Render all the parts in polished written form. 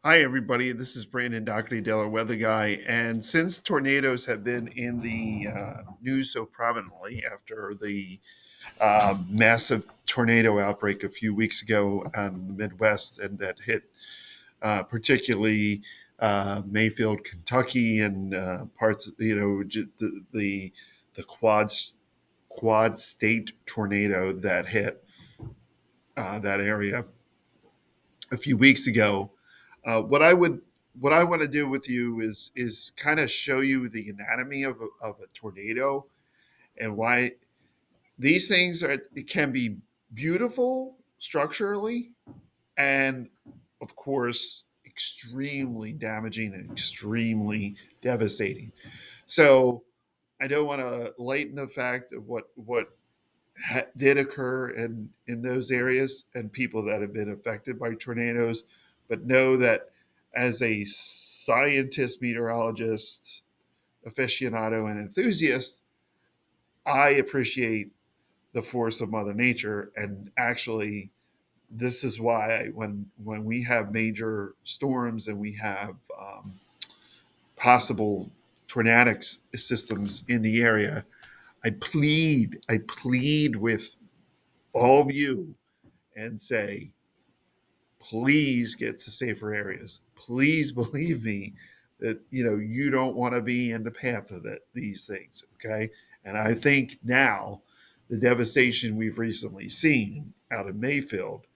Hi, everybody. This is Brandon Doherty, Della Weather Guy. And since tornadoes have been in the news so prominently after the massive tornado outbreak a few weeks ago in the Midwest, and that hit particularly Mayfield, Kentucky, and parts, the quad state tornado that hit that area a few weeks ago. What I would what I want to do with you is kind of show you the anatomy of a tornado and why these things are it can be beautiful structurally and of course extremely damaging and extremely devastating. So I don't want to lighten the fact of what did occur in those areas and people that have been affected by tornadoes, but know that as a scientist, meteorologist, aficionado, and enthusiast, I appreciate the force of Mother Nature. And actually, this is why when we have major storms and we have possible tornadic systems in the area, I plead with all of you and say, please get to safer areas. Please believe me that you don't want to be in the path of these things. Okay, and I think now the devastation we've recently seen out of Mayfield.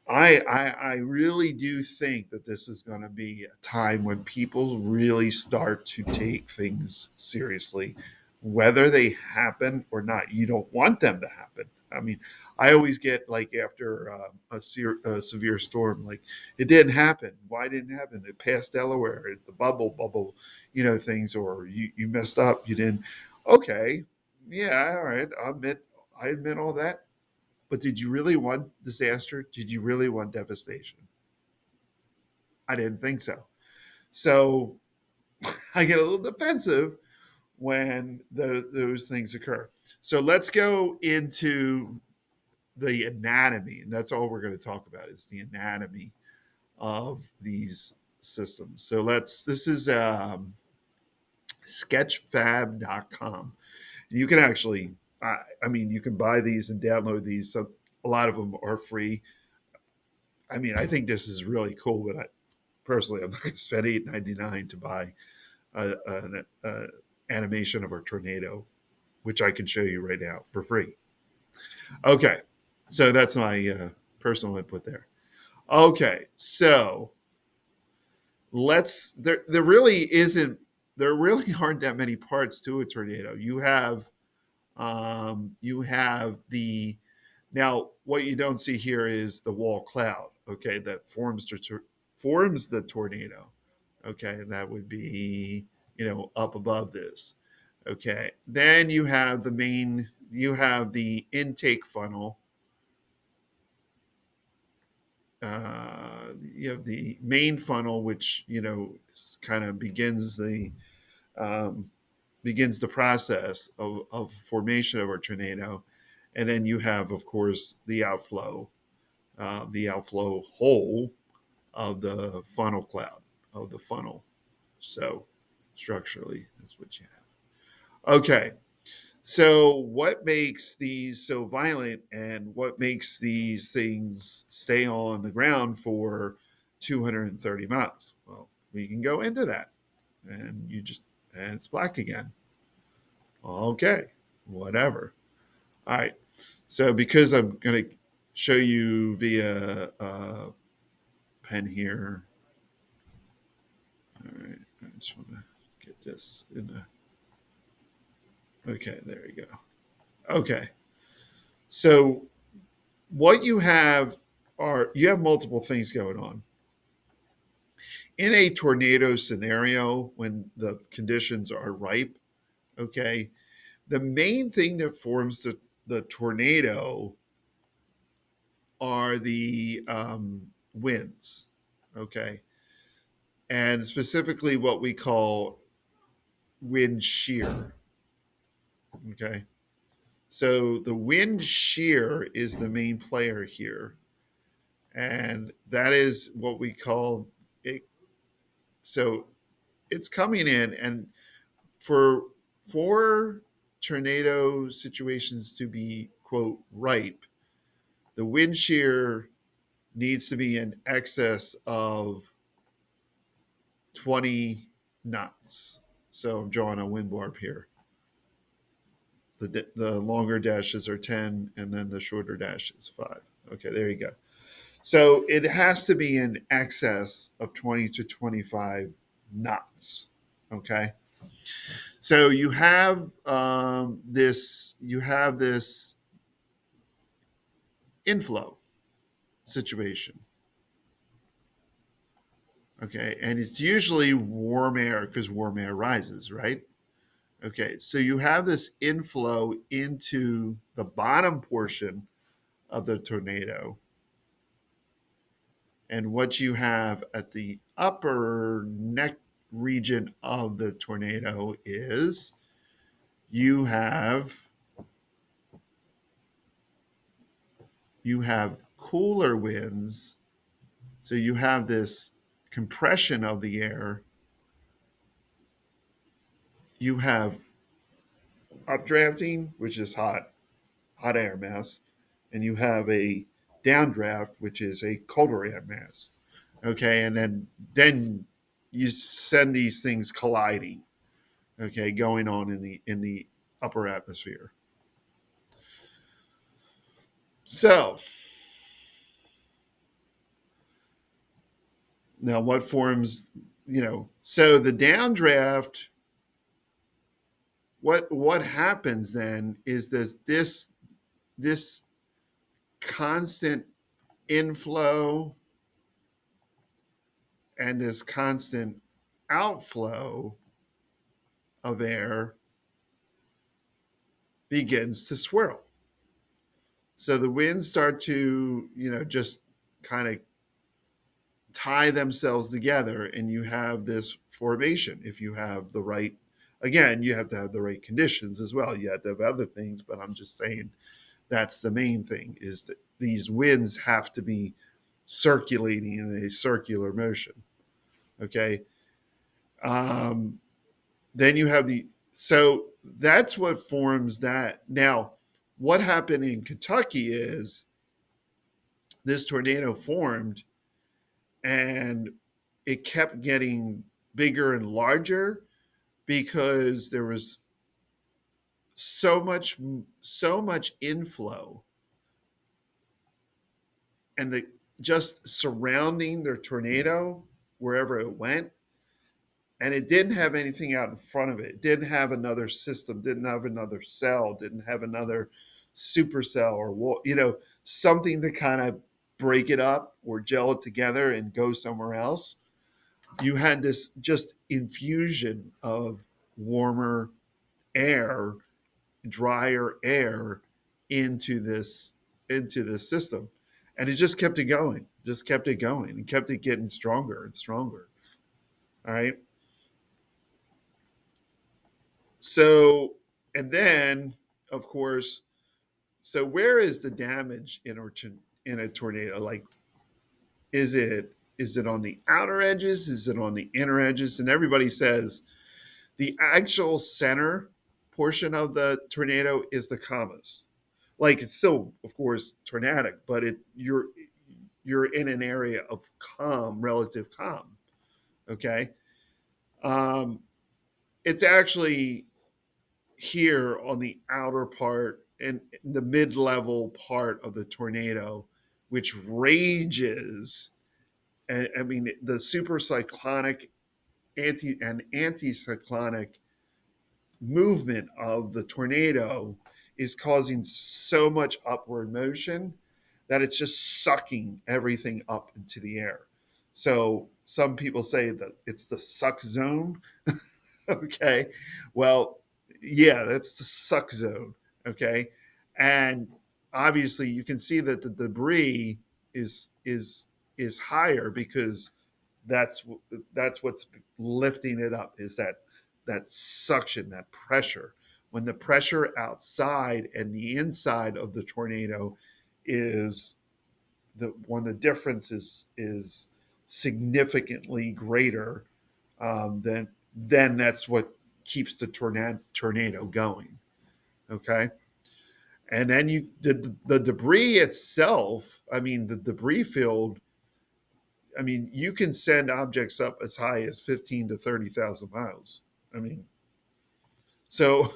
I really do think that this is going to be a time when people really start to take things seriously, whether they happen or not. You don't want them to happen. I mean, I always get like after a severe storm, like it didn't happen. Why didn't it happen? It passed Delaware, the bubble, things, or you messed up. You didn't. Okay, yeah, all right. I admit all that. But did you really want disaster? Did you really want devastation? I didn't think so. So I get a little defensive when those things occur. So let's go into the anatomy, and that's all we're going to talk about is the anatomy of these systems. So this is sketchfab.com. You can actually, you can buy these and download these. So a lot of them are free. I think this is really cool, but personally, I'm not going to spend $8.99 to buy an animation of a tornado, which I can show you right now for free. Okay, so that's my personal input there. Okay, so there really isn't there really aren't that many parts to a tornado. You have the now what you don't see here is the wall cloud, okay, that forms the tornado. Okay, that would be up above this. Okay, then you have the intake funnel. You have the main funnel, which kind of um, begins the process of formation of a tornado, and then you have, of course, the outflow hole of the funnel cloud of the funnel. So structurally, that's what you have. Okay, so what makes these so violent, and what makes these things stay on the ground for 230 miles? Well, we can go into that, and and it's black again. Okay, whatever. All right. So because I'm going to show you via pen here. All right. I just want to get this in the. Okay, there you go. Okay. So what you have multiple things going on. In a tornado scenario, when the conditions are ripe, okay, the main thing that forms the tornado are the winds, okay, and specifically what we call wind shear, okay. So the wind shear is the main player here, and that is what we call So it's coming in, and for tornado situations to be quote ripe, the wind shear needs to be in excess of 20 knots. So I'm drawing a wind warp here. The longer dashes are 10, and then the shorter dash is 5. Okay, there you go. So it has to be in excess of 20 to 25 knots. Okay. So you have this inflow situation. Okay, and it's usually warm air because warm air rises, right? Okay, so you have this inflow into the bottom portion of the tornado. And what you have at the upper neck region of the tornado is you have you have cooler winds. So you have this compression of the air. You have updrafting, which is hot air mass, and you have a downdraft, which is a colder air mass. Okay, and then you send these things colliding. Okay, going on in the upper atmosphere. So now, what forms? So the downdraft. What happens then is this constant inflow and this constant outflow of air begins to swirl. So the winds start to, just kind of tie themselves together, and you have this formation. If you have the right, again, you have to have the right conditions as well. You have to have other things, but I'm just saying that's the main thing is that these winds have to be circulating in a circular motion. Okay. Um, then you have so that's what forms that. Now, what happened in Kentucky is this tornado formed and it kept getting bigger and larger because there was so much inflow and the just surrounding their tornado wherever it went, and it didn't have anything out in front of it. It didn't have another system, didn't have another cell, didn't have another supercell or something to kind of break it up or gel it together and go somewhere else. You had this just infusion of warmer air, drier air into this system, and it just kept it going, and kept it getting stronger and stronger. All right. So, and then, of course, so where is the damage in a tornado? Like, is it on the outer edges? Is it on the inner edges? And everybody says the actual center portion of the tornado is the calmest. Like, it's still, of course, tornadic, but you're in an area of relative calm. Okay. Um, it's actually here on the outer part and the mid-level part of the tornado, which rages. And I mean, the supercyclonic anticyclonic movement of the tornado is causing so much upward motion that it's just sucking everything up into the air. So some people say that it's the suck zone. Okay. Well, yeah, that's the suck zone. Okay. And obviously you can see that the debris is higher because that's that's what's lifting it up is that suction, that pressure. When the pressure outside and the inside of the tornado is when the difference is significantly greater, then that's what keeps the tornado going. Okay. And then the debris itself, I mean, the debris field, I mean, you can send objects up as high as 15 to 30,000 miles. I mean, so,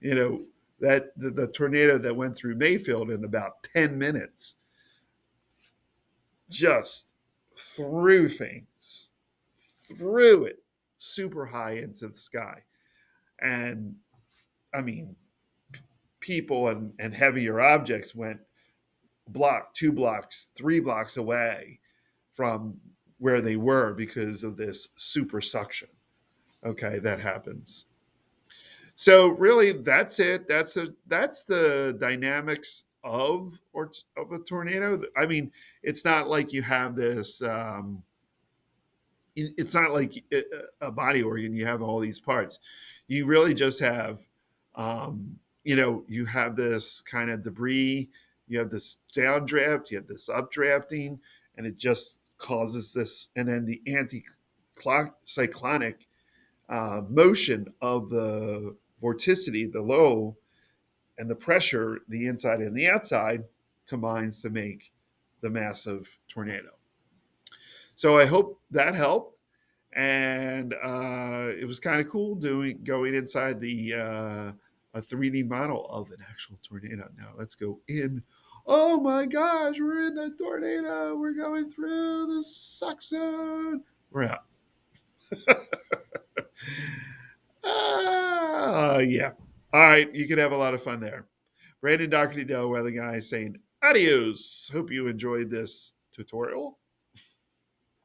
you know, that the tornado that went through Mayfield in about 10 minutes just threw things, threw it super high into the sky. And I mean, people and heavier objects went block, 2 blocks, 3 blocks away from where they were because of this super suction. Okay, that happens. So really, that's it. That's the dynamics of a tornado. I mean, it's not like you have this. It's not like a body organ. You have all these parts. You really just have, you have this kind of debris. You have this downdraft. You have this updrafting, and it just causes this. And then the anti-cyclonic motion of the vorticity, the low, and the pressure, the inside and the outside, combines to make the massive tornado. So I hope that helped, and it was kind of cool going inside the a 3D model of an actual tornado. Now let's go in. Oh my gosh, we're in the tornado. We're going through the suck zone. We're out. Yeah. All right, you can have a lot of fun there. Brandon Doherty Dell, Weather Guy, saying adios. Hope you enjoyed this tutorial.